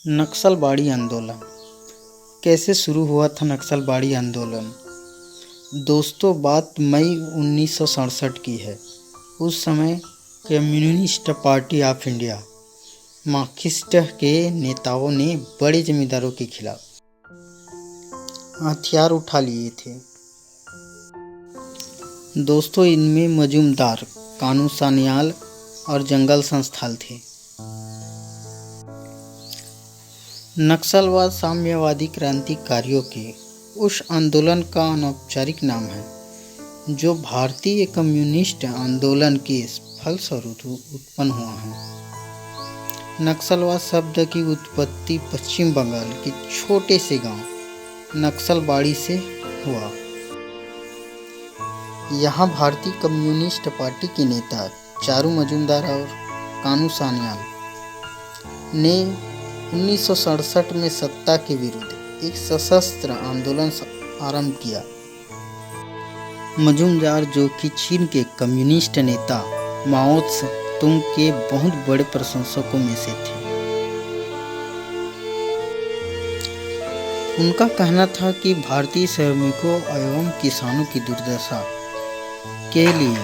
नक्सलबाड़ी आंदोलन कैसे शुरू हुआ था। नक्सलबाड़ी आंदोलन दोस्तों, बात मई 1967 की है। उस समय communist party of India Marxist के नेताओं ने बड़े जमींदारों के खिलाफ हथियार उठा लिए थे। दोस्तों, इनमें मजूमदार, कानू सान्याल और जंगल संस्थाल थे। नक्सलवाद साम्यवादी क्रांतिकारियों के उस आंदोलन का अनौपचारिक नाम है जो भारतीय कम्युनिस्ट आंदोलन के फलस्वरूप उत्पन्न हुआ है। नक्सलवाद शब्द की उत्पत्ति पश्चिम बंगाल के छोटे से गांव नक्सलबाड़ी से हुआ। यहाँ भारतीय कम्युनिस्ट पार्टी के नेता चारू मजूमदार और कानू सान्याल ने 1967 में सत्ता के विरुद्ध एक सशस्त्र आंदोलन आरंभ किया। मजूमदार, जो कि चीन के कम्युनिस्ट नेता माओ तुंग के बहुत बड़े प्रशंसकों में से थे, उनका कहना था कि भारतीय श्रमिकों एवं किसानों की दुर्दशा के लिए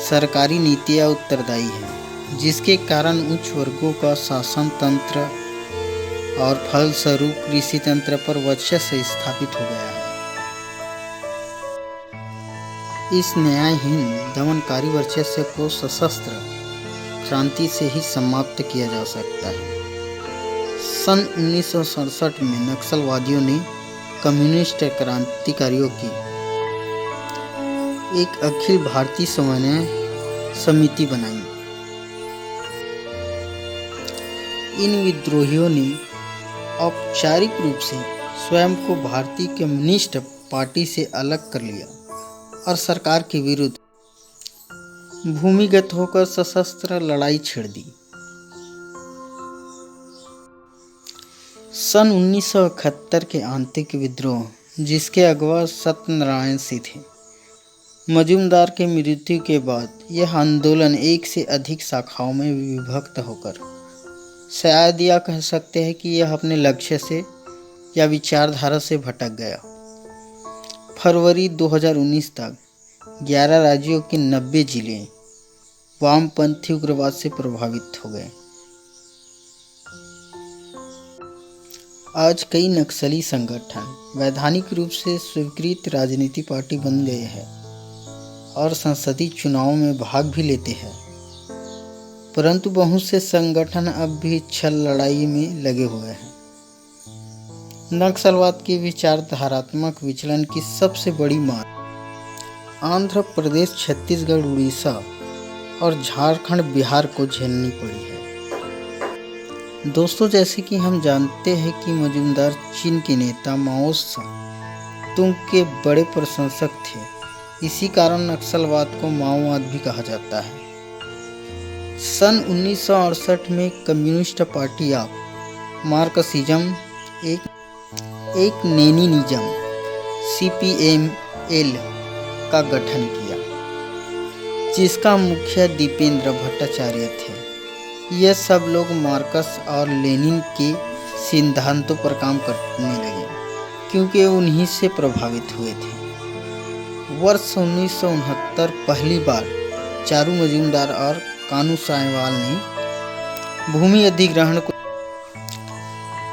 सरकारी नीतियां उत्तरदायी हैं, जिसके कारण उच्च वर्गों का शासन तंत्र और फलस्वरूप कृषि तंत्र पर वर्चस्व स्थापित हो गया है। इस न्यायहीन दमनकारी वर्चस्व को सशस्त्र क्रांति से ही समाप्त किया जा सकता है। सन 1967 में नक्सलवादियों ने कम्युनिस्ट क्रांतिकारियों की एक अखिल भारतीय समन्वय समिति बनाई। इन विद्रोहियों ने औपचारिक रूप से स्वयं को भारतीय कम्युनिस्ट पार्टी से अलग कर लिया और सरकार के विरुद्ध भूमिगत होकर सशस्त्र लड़ाई छेड़ दी। सन 1971 के आंतरिक विद्रोह, जिसके अगवा सत्यनारायण सिंह थे, मजूमदार के मृत्यु के बाद यह आंदोलन एक से अधिक शाखाओं में विभक्त होकर, शायद यह कह सकते हैं कि यह अपने लक्ष्य से या विचारधारा से भटक गया। फरवरी 2019 तक 11 राज्यों के 90 जिले वामपंथी उग्रवाद से प्रभावित हो गए। आज कई नक्सली संगठन वैधानिक रूप से स्वीकृत राजनीतिक पार्टी बन गए हैं और संसदीय चुनावों में भाग भी लेते हैं, परंतु बहुत से संगठन अब भी छल लड़ाई में लगे हुए हैं। नक्सलवाद के विचारधारात्मक विचलन की सबसे बड़ी मार आंध्र प्रदेश, छत्तीसगढ़, उड़ीसा और झारखंड, बिहार को झेलनी पड़ी है। दोस्तों, जैसे कि हम जानते हैं कि मजूमदार चीन के नेता माओ तुंग के बड़े प्रशंसक थे। इसी कारण नक्सलवाद को माओवाद भी कहा जाता है। सन 1968 में कम्युनिस्ट पार्टी ऑफ मार्क्सिज्म एक लेनिनिज्म CPML का गठन किया, जिसका मुखिया दीपेंद्र भट्टाचार्य थे। यह सब लोग मार्क्स और लेनिन के सिद्धांतों पर काम करने लगे क्योंकि उन्हीं से प्रभावित हुए थे। वर्ष 1969 पहली बार चारू मजूमदार और कानू सान्याल ने भूमि अधिग्रहण को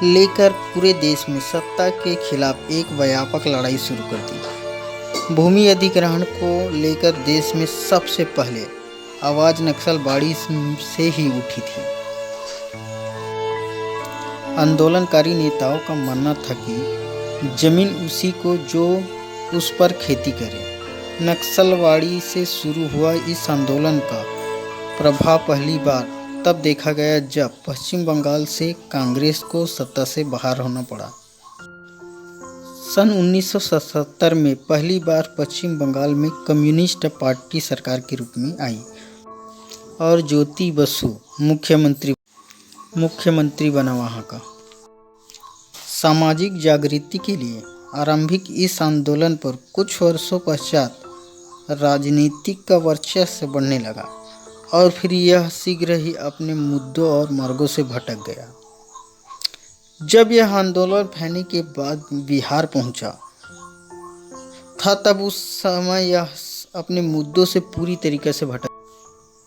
लेकर पूरे देश में सत्ता के खिलाफ एक व्यापक लड़ाई शुरू कर दी। भूमि अधिग्रहण को लेकर देश में सबसे पहले आवाज नक्सलबाड़ी से ही उठी थी। आंदोलनकारी नेताओं का मानना था कि जमीन उसी को जो उस पर खेती करे। नक्सलबाड़ी से शुरू हुआ इस आंदोलन का प्रभाव पहली बार तब देखा गया जब पश्चिम बंगाल से कांग्रेस को सत्ता से बाहर होना पड़ा। सन 1977 में पहली बार पश्चिम बंगाल में कम्युनिस्ट पार्टी सरकार के रूप में आई और ज्योति बसु मुख्यमंत्री बना वहाँ का। सामाजिक जागृति के लिए आरंभिक इस आंदोलन पर कुछ वर्षों पश्चात राजनीतिक का वर्चस्व बढ़ने लगा और फिर यह शीघ्र ही अपने मुद्दों और मार्गों से भटक गया। जब यह आंदोलन फैलने के बाद बिहार पहुंचा था, तब उस समय यह अपने मुद्दों से पूरी तरीके से भटक।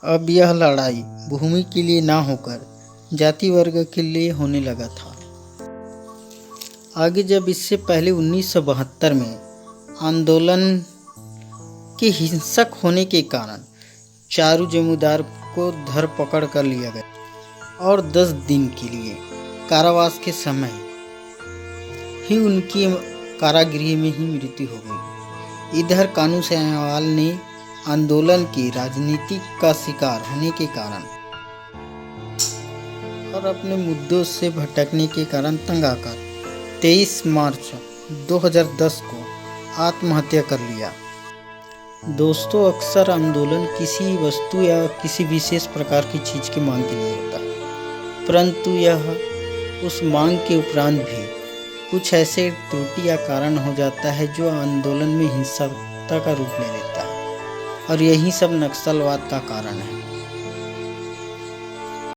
अब यह लड़ाई भूमि के लिए ना होकर जाति वर्ग के लिए होने लगा था। आगे जब इससे पहले 1972 में आंदोलन के हिंसक होने के कारण चारू जमींदार को धरपकड़ कर लिया गया और 10 दिन के लिए कारावास के समय ही उनकी कारागृह में ही मृत्यु हो गई। इधर कानू सान्याल ने आंदोलन की राजनीति का शिकार होने के कारण और अपने मुद्दों से भटकने के कारण तंग आकर 23 मार्च 2010 को आत्महत्या कर लिया। दोस्तों, अक्सर आंदोलन किसी वस्तु या किसी विशेष प्रकार की चीज़ की मांग के लिए होता है, परंतु यह उस मांग के उपरांत भी कुछ ऐसे त्रुटि या कारण हो जाता है जो आंदोलन में हिंसकता का रूप ले लेता है, और यही सब नक्सलवाद का कारण है।